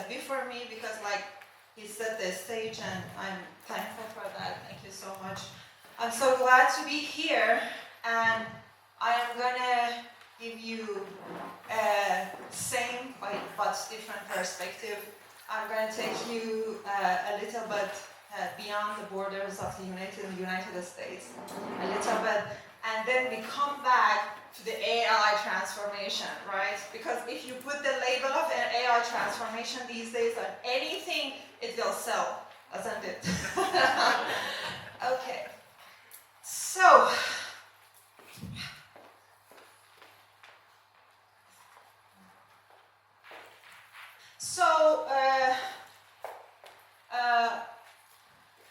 before me because like he set the stage and I'm thankful for that. Thank you so much. I'm so glad to be here and I am gonna give you same but different perspective. I'm gonna take you a little bit beyond the borders of the United States, a little bit, and then we come back to the AI transformation, right? Because if you put the label of an AI transformation these days on anything, it will sell, doesn't it? Okay, so,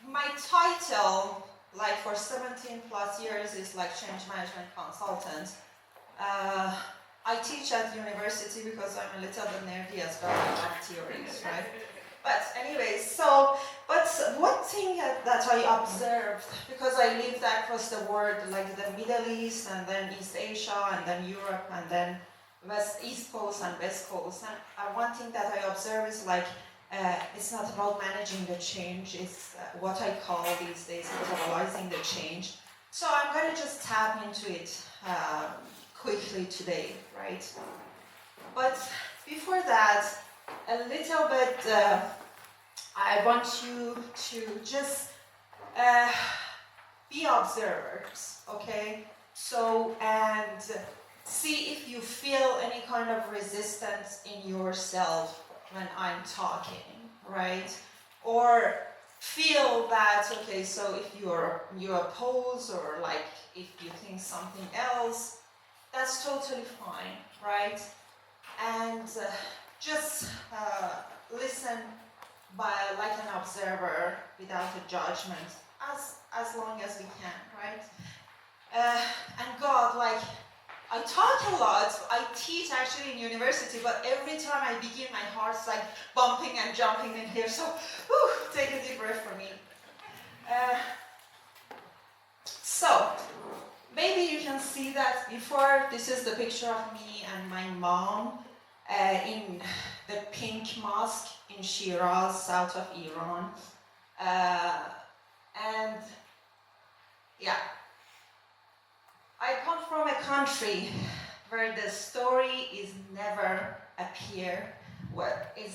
my title, like for 17 plus years, is like change management consultant. I teach at university because I'm a little bit nerdy as well, I love theories, right? But anyways, but one thing that I observed, because I lived across the world, like the Middle East, and then East Asia, and then Europe, and then East Coast and West Coast, and one thing that I observe is like, it's not about managing the change, it's what I call these days metabolizing the change. So I'm going to just tap into it quickly today, right? But before that, a little bit, I want you to just be observers, okay? So, and see if you feel any kind of resistance in yourself when I'm talking, right? Or feel that, okay, so if you oppose or like if you think something else, that's totally fine, right? And just listen by like an observer without a judgment as long as we can, right? And God, like, I talk a lot, I teach actually in university, but every time I begin, my heart's like bumping and jumping in here, so take a deep breath for me. So, maybe you can see that before, this is the picture of me and my mom in the pink mosque in Shiraz, south of Iran. And yeah, I come from a country where the story is never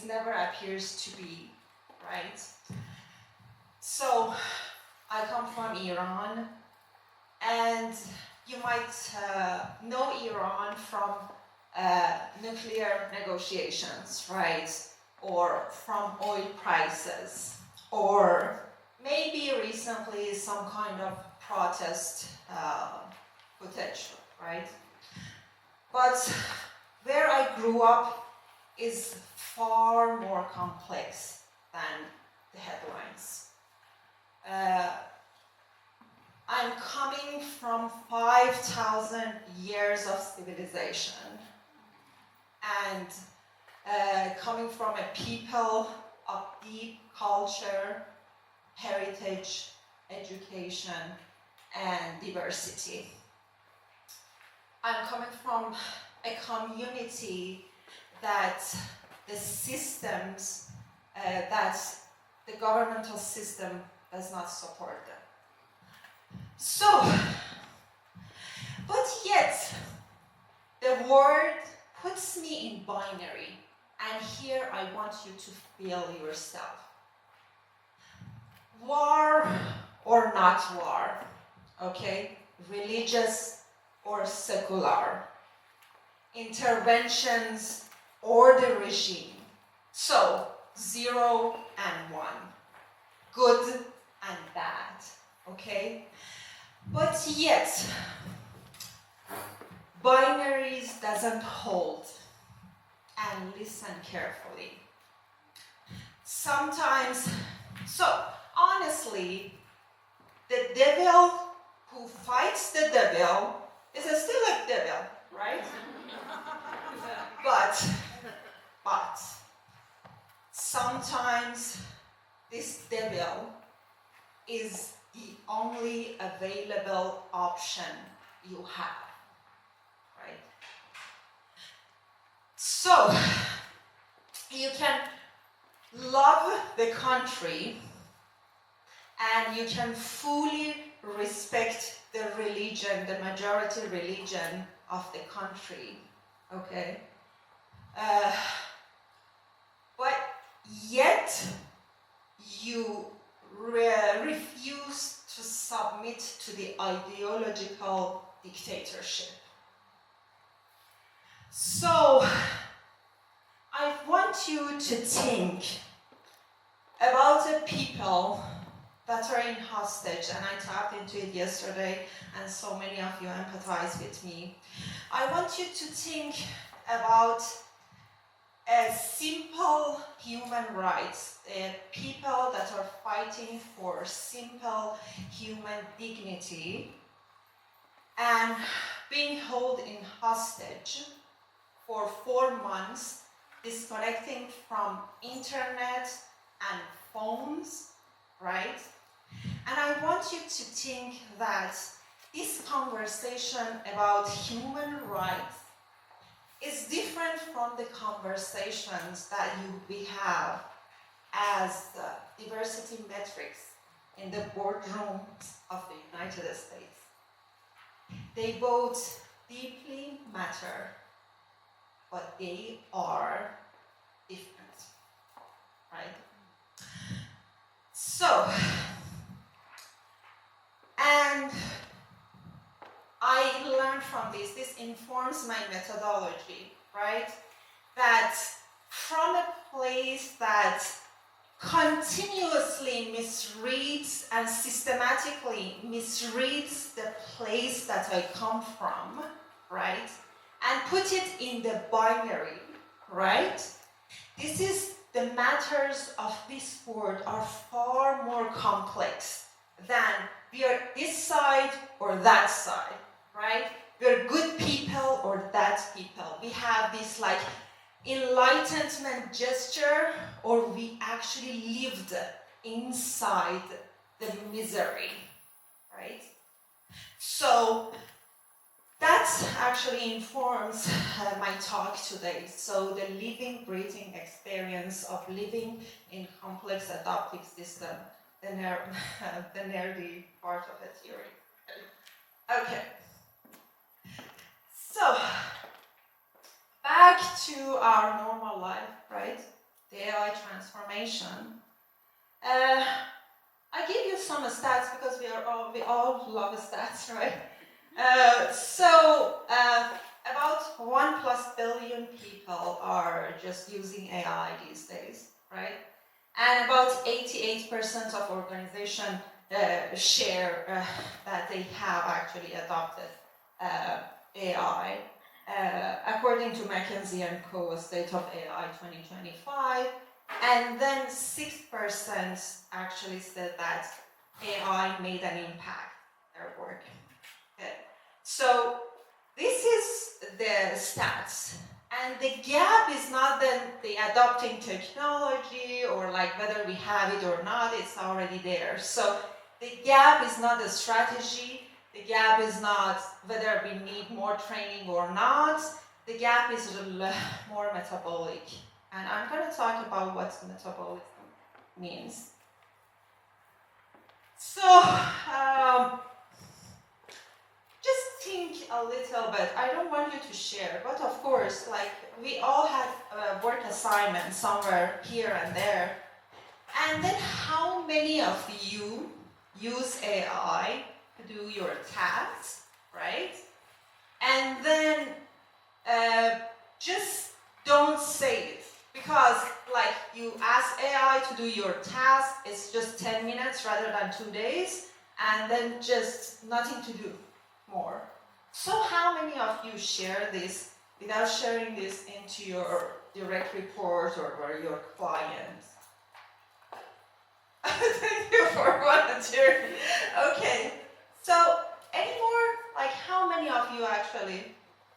never appears to be, right? So I come from Iran, and you might know Iran from nuclear negotiations, right? Or from oil prices, or maybe recently some kind of protest potential, right? But where I grew up is far more complex than the headlines. I'm coming from 5,000 years of civilization and coming from a people of deep culture, heritage, education, and diversity. I'm coming from a community that the systems, that the governmental system does not support them. So, but yet, the word puts me in binary, and here I want you to feel yourself. War or not war, okay? Religious or secular, interventions or the regime. So, 0 and 1, good and bad, okay? But yet, binaries doesn't hold, and listen carefully. Sometimes, so honestly, the devil who fights the devil is still a devil, right? But sometimes this devil is the only available option you have, right? So you can love the country and you can fully respect the religion, the majority religion of the country, okay? But yet you refuse to submit to the ideological dictatorship. So I want you to think about the people that are in hostage, and I tapped into it yesterday, and so many of you empathize with me. I want you to think about simple human rights, people that are fighting for simple human dignity and being held in hostage for 4 months, disconnecting from internet and phones, right? And I want you to think that this conversation about human rights is different from the conversations that we have as diversity metrics in the boardrooms of the United States. They both deeply matter, but they are different, right? So, and I learned from this informs my methodology, right? That from a place that continuously misreads and systematically misreads the place that I come from, right? And put it in the binary, right? This is the matters of this world are far more complex than we are this side or that side, right? We're good people or bad people. We have this like enlightenment gesture, or we actually lived inside the misery, right? So that actually informs my talk today. So the living, breathing experience of living in complex adaptive system, the nerdy part of the theory. Okay. So, back to our normal life, right? The AI transformation. I give you some stats because we all love stats, right? About 1+ billion people are just using AI these days, right? And about 88% of organizations share that they have actually adopted AI. According to McKinsey & Co. State of AI 2025, and then 6% actually said that AI made an impact in their work. Okay. So this is the stats, and the gap is not the adopting technology or like whether we have it or not, it's already there. So the gap is not the strategy, the gap is not whether we need more training or not, the gap is more metabolic. And I'm going to talk about what metabolism means. So, just think a little bit. I don't want you to share, but of course, like we all had work assignments somewhere here and there. And then how many of you use AI to do your tasks, right? And then just don't say it. Because like you ask AI to do your task, it's just 10 minutes rather than 2 days, and then just nothing to do more. So how many of you share this without sharing this into your direct report or your clients? Thank you for volunteering. Okay, so any more? Like how many of you actually?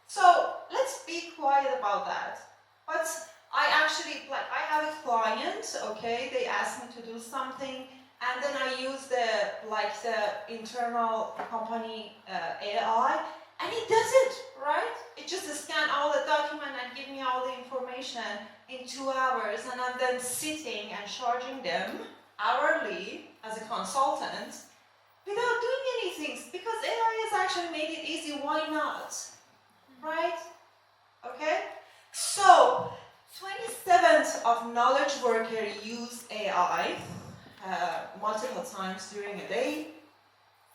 So let's be quiet about that. But I actually, like I have a client, okay, they asked me to do something, and then I use the internal company AI, and it does it, right? It just scan all the document and give me all the information in 2 hours, and I'm then sitting and charging them hourly as a consultant without doing anything, because AI has actually made it easy. Why not? Right? Okay? So, 27th of knowledge workers use AI multiple times during a day.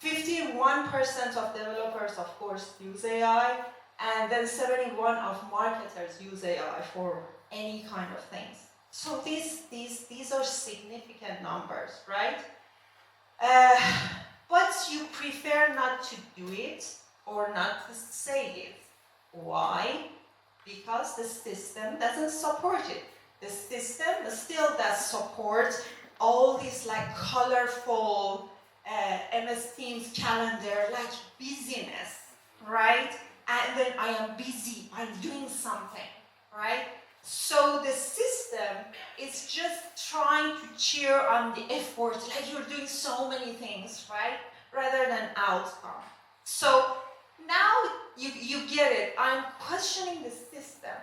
51% of developers, of course, use AI, and then 71% of marketers use AI for any kind of things. So these are significant numbers, right? But you prefer not to do it or not to say it. Why? Because the system doesn't support it. The system still does support all these like colorful MS Teams calendar, like busyness, right? And then I am busy, I'm doing something, right? So the system is just trying to cheer on the effort, like you're doing so many things, right? Rather than outcome. So now you get it. I'm questioning the system,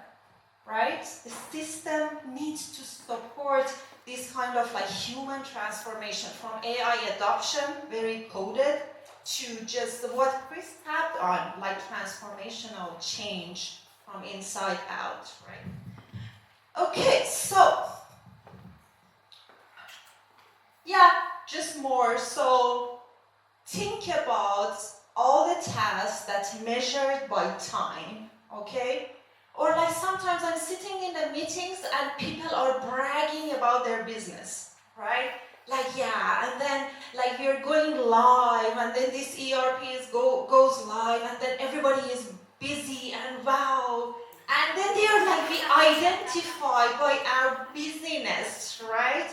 right? The system needs to support this kind of like human transformation from AI adoption, very coded, to just what Chris tapped on, like transformational change from inside out, right? Okay, so, yeah, just more. So think about all the tasks that's measured by time, okay? Or like sometimes I'm sitting in the meetings and people are bragging about their business, right? Like, yeah, and then like we're going live, and then this ERP goes live, and then everybody is busy, and wow. And then they're like, we identify by our busyness, right?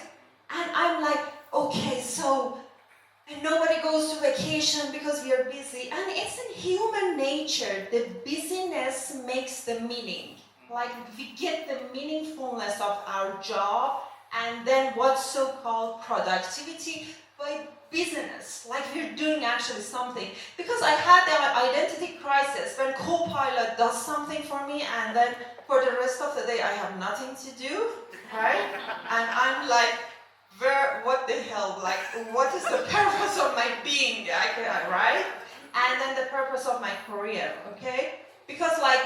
And I'm like, okay, so and nobody goes to vacation because we are busy. And it's in human nature. The busyness makes the meaning. Like we get the meaningfulness of our job, and then what's so-called productivity by business. Like we're doing actually something. Because I had the identity crisis when Copilot does something for me, and then for the rest of the day I have nothing to do, right? And I'm like, what the hell, like, what is the purpose of my being, right? And then the purpose of my career, okay? Because like,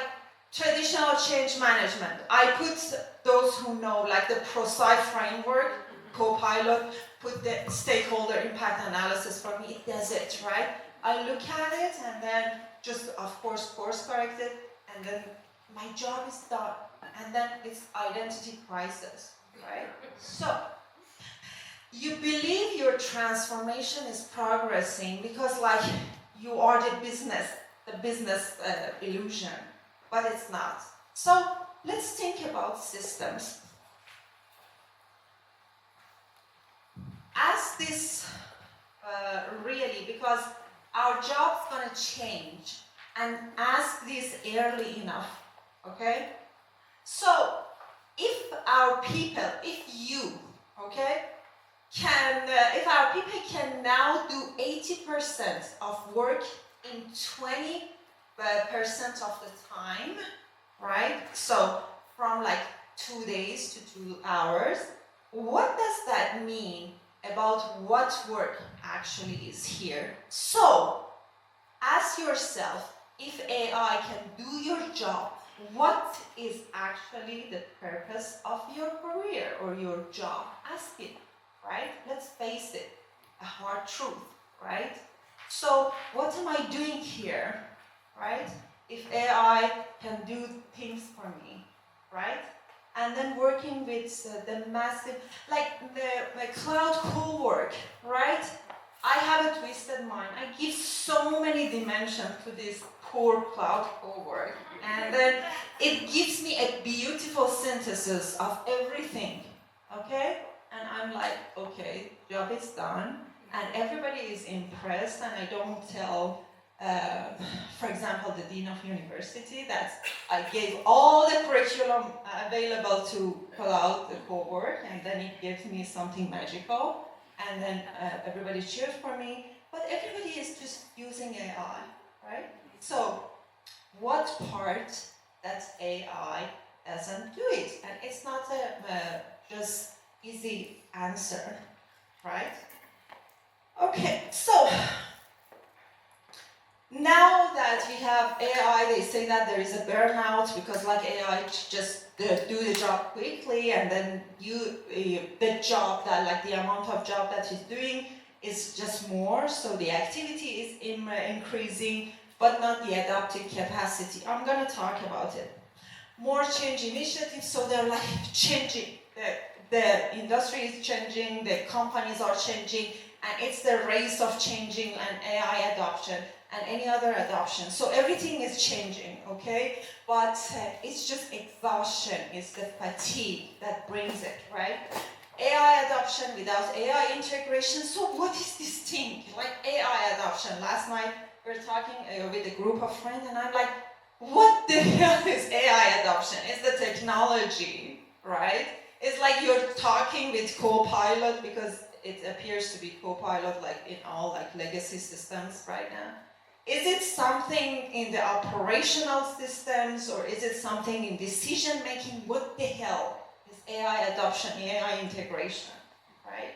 traditional change management, I put those who know, like the ProSci framework, Copilot, put the stakeholder impact analysis for me, it does it, right? I look at it and then just, of course, course correct it, and then my job is done. And then it's identity crisis, right? So, you believe your transformation is progressing because like you are the business illusion, but it's not. So let's think about systems. As this really, because our job's gonna change, and ask this early enough, okay? So if our people, if you, okay, if our people can now do 80% of work in 20% of the time, right? So from like 2 days to 2 hours, what does that mean about what work actually is here? So ask yourself, if AI can do your job, what is actually the purpose of your career or your job? Ask it. Right? Let's face it, a hard truth, right? So what am I doing here, right? If AI can do things for me, right? And then working with the massive, like the cloud co-work, right? I have a twisted mind. I give so many dimensions to this poor cloud co-work. And then it gives me a beautiful synthesis of everything, okay? And I'm like, okay, job is done, and everybody is impressed, and I don't tell, for example, the dean of university that I gave all the curriculum available to pull out the cohort, and then it gives me something magical, and then everybody cheers for me, but everybody is just using AI, right? So what part that AI doesn't do it. And it's not a just easy answer, right? Okay, so now that we have AI, they say that there is a burnout because like AI just do the job quickly, and then the job that like the amount of job that he's doing is just more, so the activity is increasing, but not the adaptive capacity. I'm gonna talk about it. More change initiatives, so they're like changing. The industry is changing, the companies are changing, and it's the race of changing and AI adoption and any other adoption. So everything is changing, okay? But it's just exhaustion, it's the fatigue that brings it, right? AI adoption without AI integration. So what is this thing? Like AI adoption. Last night we were talking with a group of friends, and I'm like, what the hell is AI adoption? It's the technology, right? It's like you're talking with Copilot, because it appears to be Copilot like in all like legacy systems right now. Is it something in the operational systems, or is it something in decision making? What the hell is AI adoption, AI integration, right?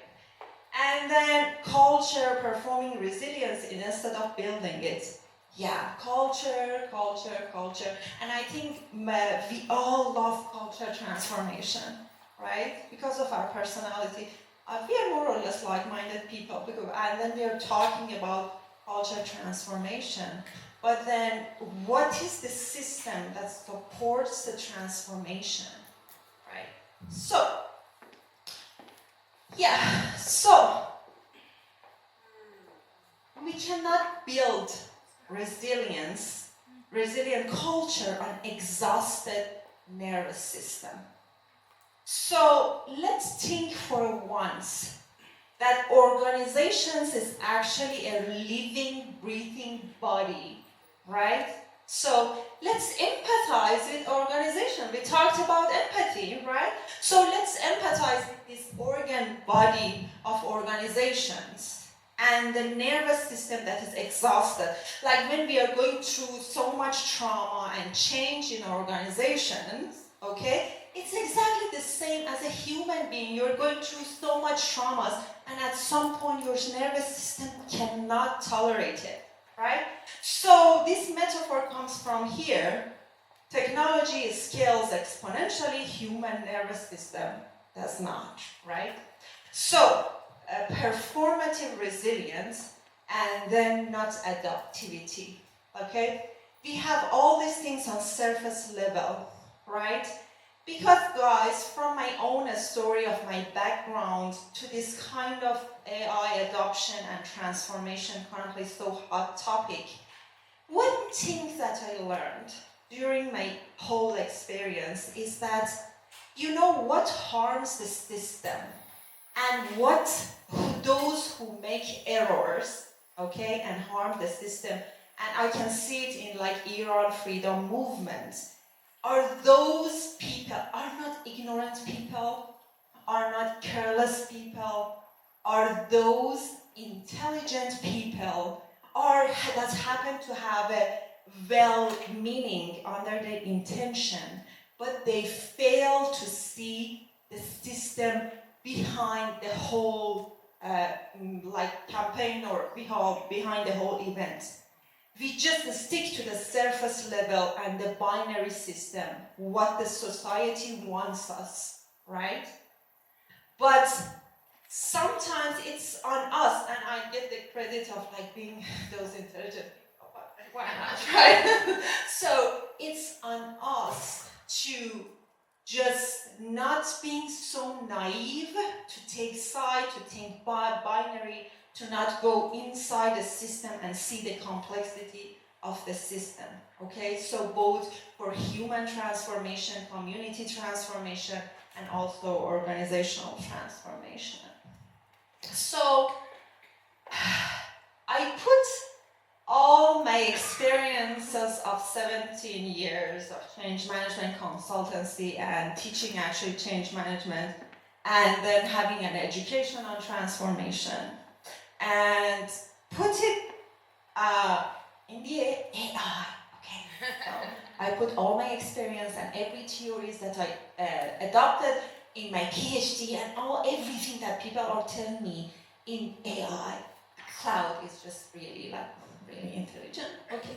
And then culture, performing resilience instead of building it. Yeah, culture. And I think we all love culture transformation, right? Because of our personality. We are more or less like-minded people, and then we are talking about culture transformation. But then, what is the system that supports the transformation, right? So, yeah, so we cannot build resilient culture on exhausted nervous system. So let's think for once that organizations is actually a living, breathing body, right? So let's empathize with organization. We talked about empathy, right? So let's empathize with this organ body of organizations and the nervous system that is exhausted. Like when we are going through so much trauma and change in organizations, okay? It's exactly the same as a human being. You're going through so much traumas, and at some point your nervous system cannot tolerate it, right? So this metaphor comes from here. Technology scales exponentially, human nervous system does not, right? So performative resilience, and then not adaptivity, okay? We have all these things on surface level, right? Because guys, from my own story of my background to this kind of AI adoption and transformation, currently so hot topic, one thing that I learned during my whole experience is that you know what harms the system and what those who make errors, okay, and harm the system, and I can see it in like Iran freedom movements, are those people, are not ignorant people, are not careless people, are those intelligent people, or that happen to have a well-meaning under their intention, but they fail to see the system behind the whole like campaign, or behind the whole event. We just stick to the surface level and the binary system, what the society wants us, right? But sometimes it's on us, and I get the credit of like being those intelligent people, but why not, right? So it's on us to just not being so naive, to take side, to think binary, to not go inside the system and see the complexity of the system, okay? So both for human transformation, community transformation, and also organizational transformation. So I put all my experiences of 17 years of change management consultancy and teaching actually change management, and then having an education on transformation, and put it in the AI, okay? So I put all my experience and every theories that I adopted in my PhD and everything that people are telling me in AI. Cloud is just really intelligent. Okay.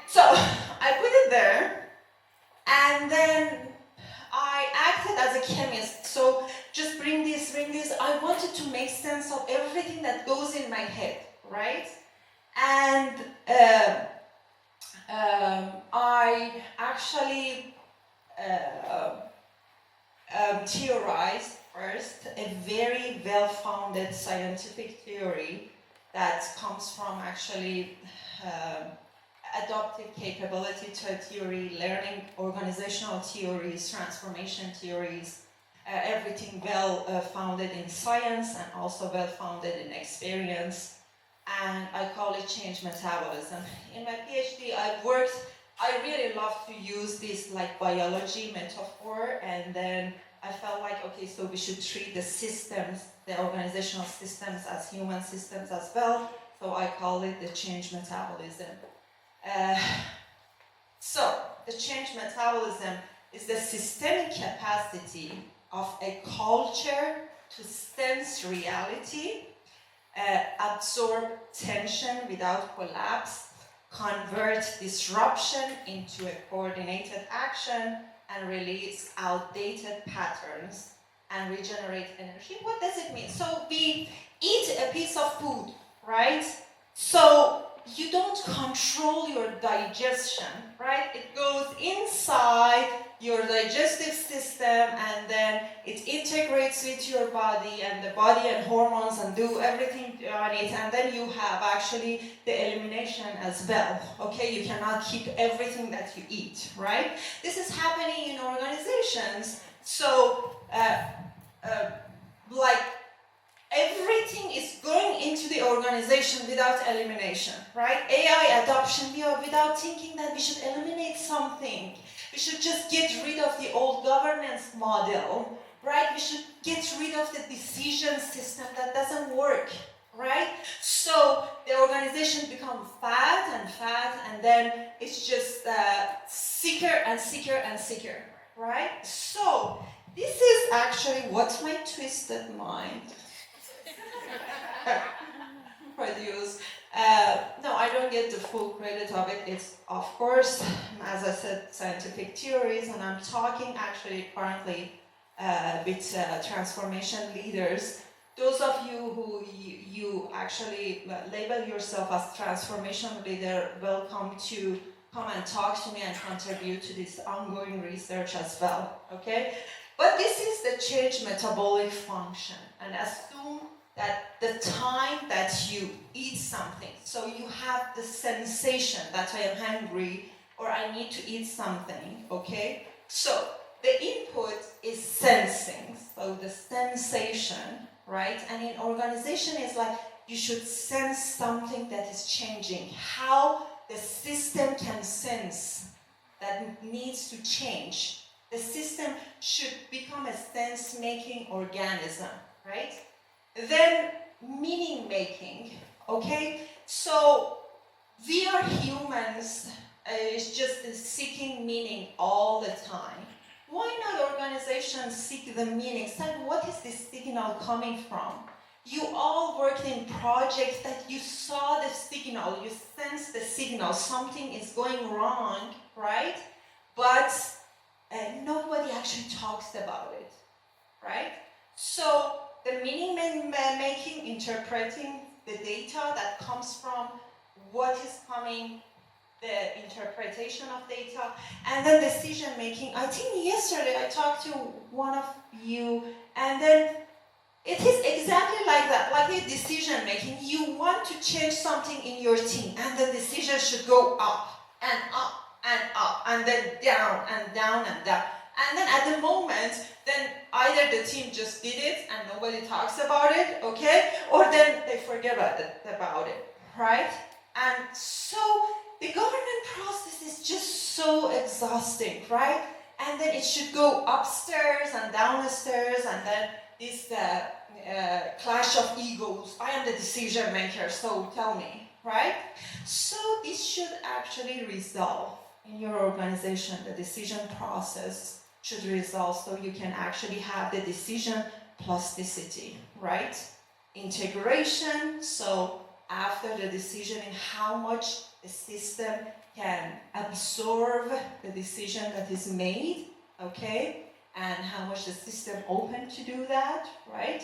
So I put it there, and then I acted as a chemist. So just bring this. I wanted to make sense of everything that goes in my head, right? And I actually theorized first a very well-founded scientific theory that comes from actually adaptive capability theory, learning organizational theories, transformation theories, everything well-founded in science and also well-founded in experience. And I call it change metabolism. In my PhD, I really love to use this like biology metaphor, and then I felt like, okay, so we should treat the systems, the organizational systems as human systems as well. So I call it the change metabolism. So the change metabolism is the systemic capacity of a culture to sense reality, absorb tension without collapse, convert disruption into a coordinated action, and release outdated patterns and regenerate energy. What does it mean? So we eat a piece of food, right? So you don't control your digestion, right? It goes inside your digestive system, and then it integrates with your body, and the body and hormones and do everything on it, and then you have actually the elimination as well, okay? You cannot keep everything that you eat, right? This is happening in organizations. So like everything is going into the organization without elimination, right? AI adoption, without thinking that we should eliminate something. We should just get rid of the old governance model, right? We should get rid of the decision system that doesn't work, right? So the organization becomes fat, and then it's just sicker and sicker, right? So this is actually what my twisted mind produce. No, I don't get the full credit of it. It's, of course, as I said, scientific theories, and I'm talking actually currently with transformation leaders. Those of you who you actually label yourself as transformation leader, welcome to come and talk to me and contribute to this ongoing research as well, okay? But this is the change metabolic function, and assume that the time that you eat something, so you have the sensation that I am hungry or I need to eat something, okay? So the input is sensing, so the sensation, right? And in organization is like you should sense something that is changing. How the system can sense that needs to change. The system should become a sense-making organism, right? Then meaning making, okay? So we are humans, it's just seeking meaning all the time. Why not organizations seek the meaning? So what is this signal coming from? You all worked in projects that you saw the signal, you sensed the signal, something is going wrong, right? But nobody actually talks about it, right? So the meaning making, interpreting the data that comes from what is coming, the interpretation of data, and then decision making. I think yesterday I talked to one of you, and then it is exactly like that, like a decision making. You want to change something in your team, and the decision should go up, and up, and up, and then down, and down, and down. And then at the moment, then either the team just did it and nobody talks about it, okay? Or then they forget about it, right? And so the government process is just so exhausting, right? And then it should go upstairs and downstairs, and then this clash of egos. I am the decision maker, so tell me, right? So this should actually resolve in your organization. The decision process should resolve so you can actually have the decision plasticity, right? Integration, so after the decision in how much the system can absorb the decision that is made, okay? And how much the system open to do that, right?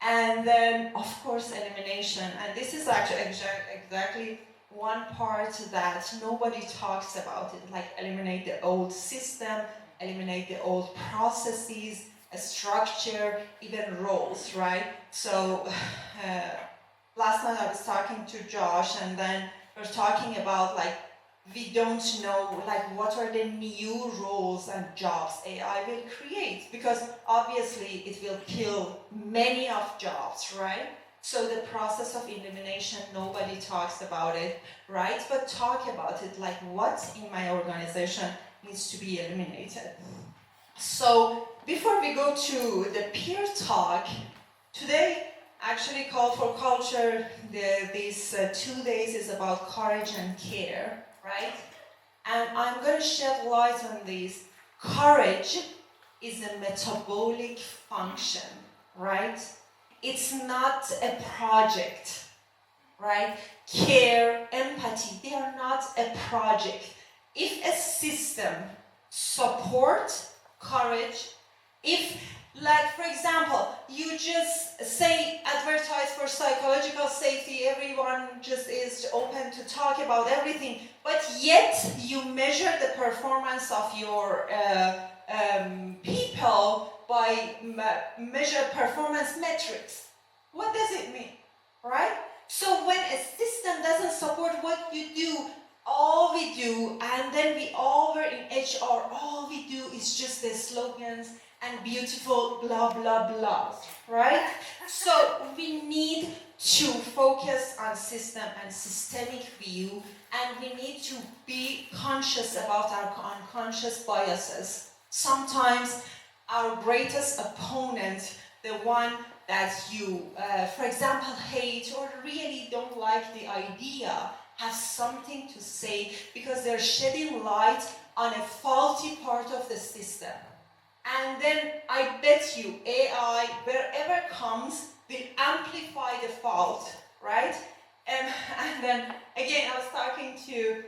And then, of course, elimination. And this is actually exactly one part that nobody talks about it, like eliminate the old system, eliminate the old processes, a structure, even roles, right? So last night I was talking to Josh, and then we're talking about like we don't know like what are the new roles and jobs AI will create, because obviously it will kill many of jobs, right? So the process of elimination, nobody talks about it, right? But talk about it, like what in my organization needs to be eliminated. So before we go to the peer talk, today actually Call for Culture, these 2 days is about courage and care, right? And I'm going to shed light on this. Courage is a metabolic function, right? It's not a project, right? Care, empathy, they are not a project. If a system supports courage, if, like, for example, you just say advertise for psychological safety, everyone just is open to talk about everything, but yet you measure the performance of your people by measure performance metrics. What does it mean, right? So when a system doesn't support what you do, all we do, and then we all were in HR, all we do is just the slogans and beautiful blah blah blah, right? So we need to focus on system and systemic view, and we need to be conscious about our unconscious biases. Sometimes our greatest opponent, the one that you, for example, hate or really don't like the idea, have something to say because they're shedding light on a faulty part of the system. And then I bet you AI, wherever comes, will amplify the fault, right? And then again, I was talking to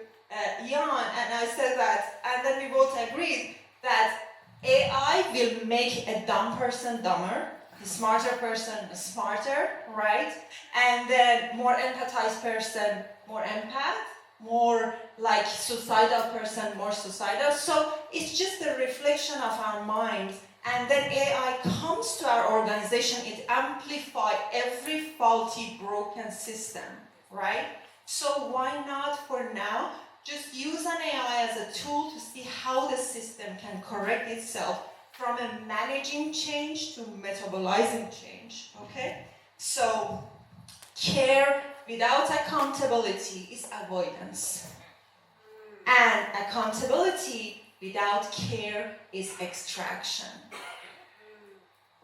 Jan, and I said that, and then we both agreed that AI will make a dumb person dumber, a smarter person smarter, right? And then more empathized person, more empath, more like suicidal person, more suicidal. So it's just a reflection of our minds. And then AI comes to our organization, it amplifies every faulty, broken system, right? So why not for now, just use an AI as a tool to see how the system can correct itself from a managing change to metabolizing change, okay? So care without accountability is avoidance. And accountability without care is extraction.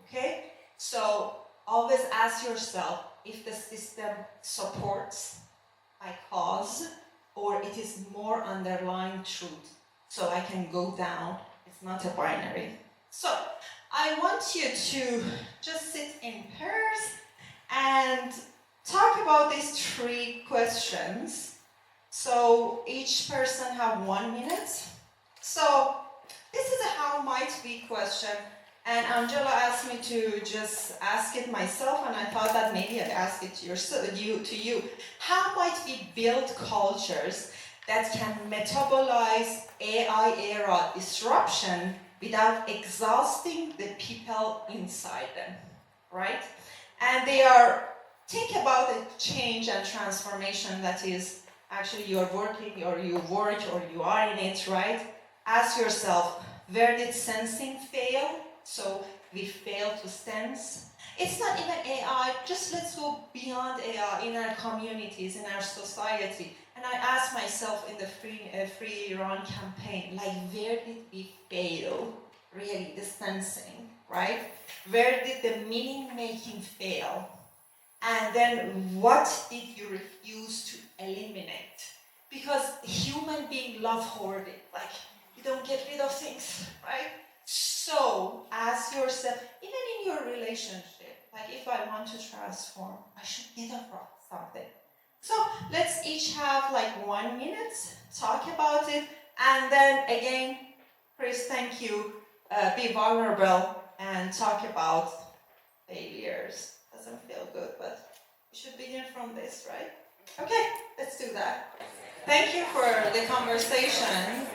Okay? So always ask yourself if the system supports my cause or it is more underlying truth. So I can go down. It's not a binary. So I want you to just sit in pairs and talk about these 3 questions. So each person have 1 minute. So this is a how might be question, and Angela asked me to just ask it myself, and I thought that maybe I'd ask it to you. How might we build cultures that can metabolize AI-era disruption without exhausting the people inside them, right? And they are, think about the change and transformation that is actually you're working or you work or you are in it, right? Ask yourself, where did sensing fail? So we fail to sense. It's not even AI, just let's go beyond AI in our communities, in our society. And I ask myself in the Free Iran campaign, like where did we fail? Really, the sensing, right? Where did the meaning making fail? And then what did you refuse to eliminate? Because human beings love hoarding. Like, you don't get rid of things, right? So ask yourself, even in your relationship, like if I want to transform, I should get up for something. So let's each have like 1 minute, talk about it, and then again, Chris, thank you. Be vulnerable and talk about failures. Doesn't feel good, but we should begin from this, right? Okay, let's do that. Thank you for the conversation,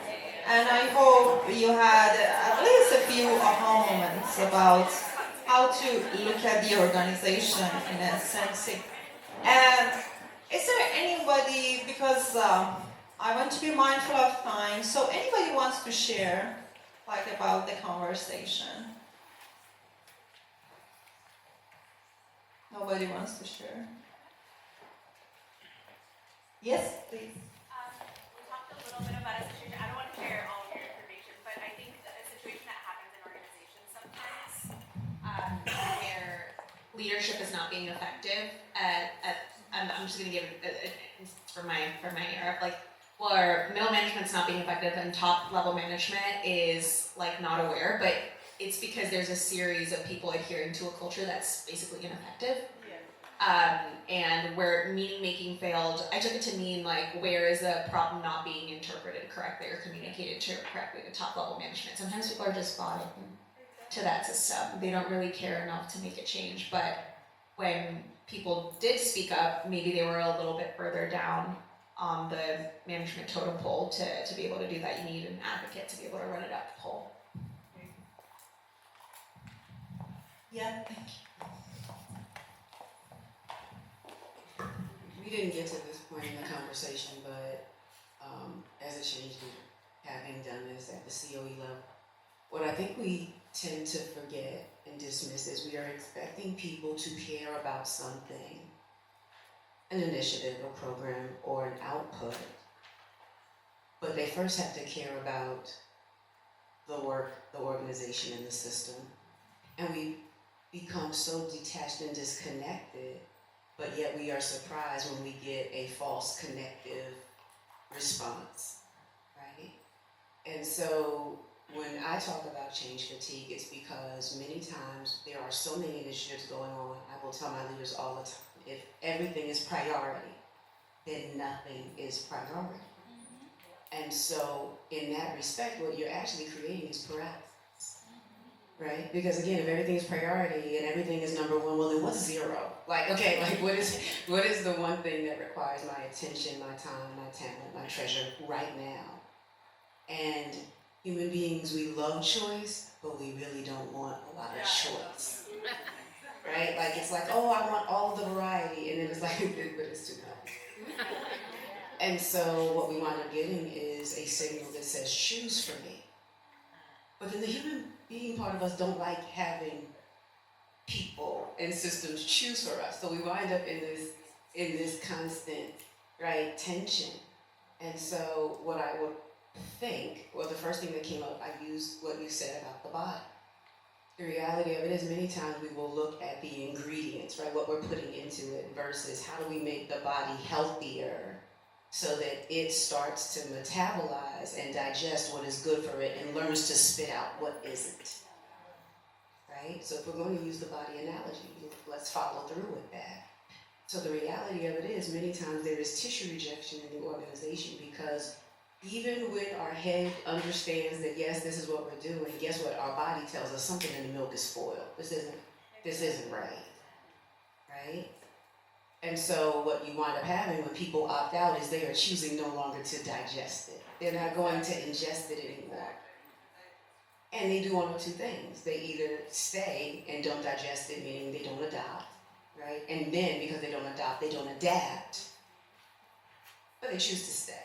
and I hope you had at least a few aha moments about how to look at the organization in a sensing. And is there anybody, because I want to be mindful of time, so anybody wants to share like about the conversation? Nobody wants to share. Yes, please. We talked a little bit about a situation. I don't want to share all of your information, but I think that a situation that happens in organizations sometimes where leadership is not being effective. I'm just going to give it for my era, like where middle management's not being effective and top level management is like not aware, but it's because there's a series of people adhering to a culture that's basically ineffective. And where meaning making failed, I took it to mean like where is a problem not being interpreted correctly or communicated to correctly to top level management. Sometimes people are just bought into that system. They don't really care enough to make a change, but when people did speak up, maybe they were a little bit further down on the management totem pole to be able to do that. You need an advocate to be able to run it up the pole. Yeah, thank you. We didn't get to this point in the conversation, but as a change leader, having done this at the COE level, what I think we tend to forget and dismiss is we are expecting people to care about something, an initiative, a program, or an output, but they first have to care about the work, the organization, and the system. And we become so detached and disconnected, but yet we are surprised when we get a false connective response, right? And so when I talk about change fatigue, it's because many times there are so many initiatives going on. I will tell my leaders all the time, if everything is priority, then nothing is priority. And so in that respect, what you're actually creating is paralysis, right? Because again, if everything is priority and everything is number one, well then what's zero? Like, okay, like what is the one thing that requires my attention, my time, my talent, my treasure right now? And human beings, we love choice, but we really don't want a lot of choice, right? Like it's like, oh, I want all the variety, and then it's like, but it's too much. And so what we wind up getting is a signal that says, choose for me. But then the human being part of us don't like having people and systems choose for us. So we wind up in this constant, right, tension. And so what I would think, well, the first thing that came up, I used what you said about the body. The reality of it is many times we will look at the ingredients, right, what we're putting into it versus how do we make the body healthier so that it starts to metabolize and digest what is good for it and learns to spit out what isn't, right? So if we're going to use the body analogy, let's follow through with that. So the reality of it is many times there is tissue rejection in the organization because even when our head understands that yes, this is what we're doing, guess what? Our body tells us something in the milk is spoiled. This isn't right, right? And so what you wind up having when people opt out is they are choosing no longer to digest it. They're not going to ingest it anymore. And they do one of two things. They either stay and don't digest it, meaning they don't adopt, right? And then because they don't adopt, they don't adapt, but they choose to stay.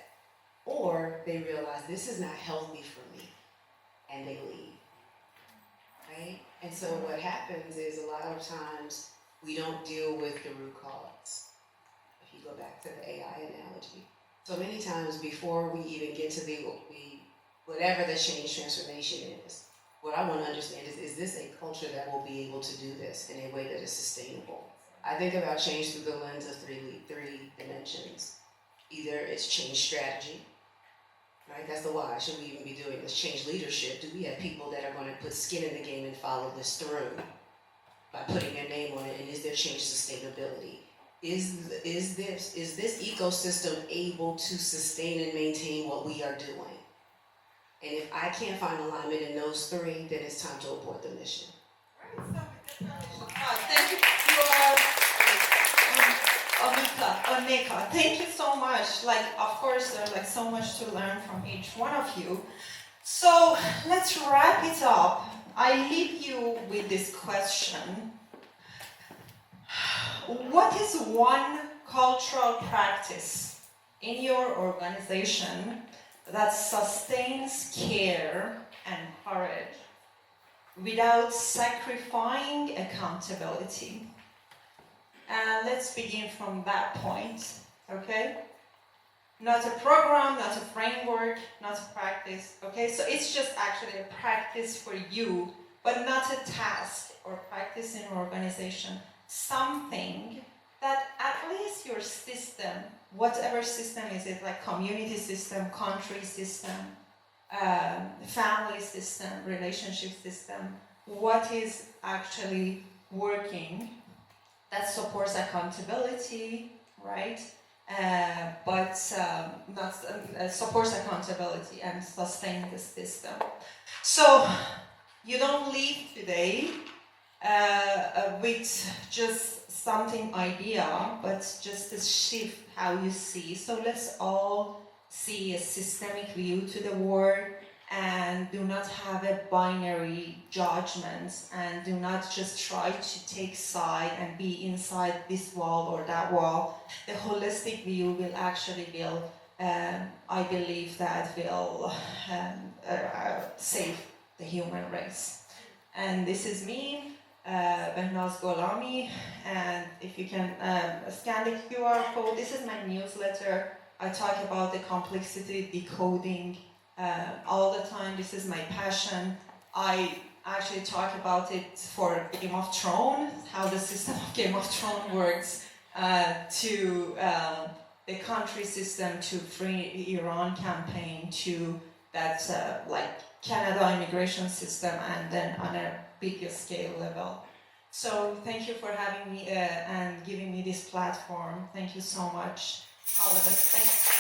Or they realize this is not healthy for me, and they leave, right? And so what happens is a lot of times we don't deal with the root cause. If you go back to the AI analogy. So many times before we even get to whatever the change transformation is, what I want to understand is this a culture that will be able to do this in a way that is sustainable? I think about change through the lens of three dimensions. Either it's change strategy, right? That's the why. Should we even be doing this? Change leadership. Do we have people that are going to put skin in the game and follow this through by putting their name on it? And is there change sustainability? Is this ecosystem able to sustain and maintain what we are doing? And if I can't find alignment in those three, then it's time to abort the mission. Thank you. Onika, thank you so much. Like, of course, there's like so much to learn from each one of you. So let's wrap it up. I leave you with this question. What is one cultural practice in your organization that sustains care and courage without sacrificing accountability? And let's begin from that point, okay? Not a program, not a framework, not a practice, okay? So it's just actually a practice for you, but not a task or practice in your organization. Something that at least your system, whatever system is it, like community system, country system, family system, relationship system, what is actually working that supports accountability, right? But not supports accountability and sustain the system. So you don't leave today with just something idea, but just to shift how you see. So let's all see a systemic view to the world and do not have a binary judgment and do not just try to take side and be inside this wall or that wall. The holistic view will actually I believe that will save the human race. And this is me, Behnaz Gholami, and if you can scan the QR code, this is my newsletter. I talk about the complexity decoding all the time. This is my passion. I actually talk about it for Game of Thrones, how the system of Game of Thrones works, to the country system, to Free Iran campaign, to that like Canada immigration system, and then on a bigger scale level. So thank you for having me and giving me this platform. Thank you so much, all of us. Thanks.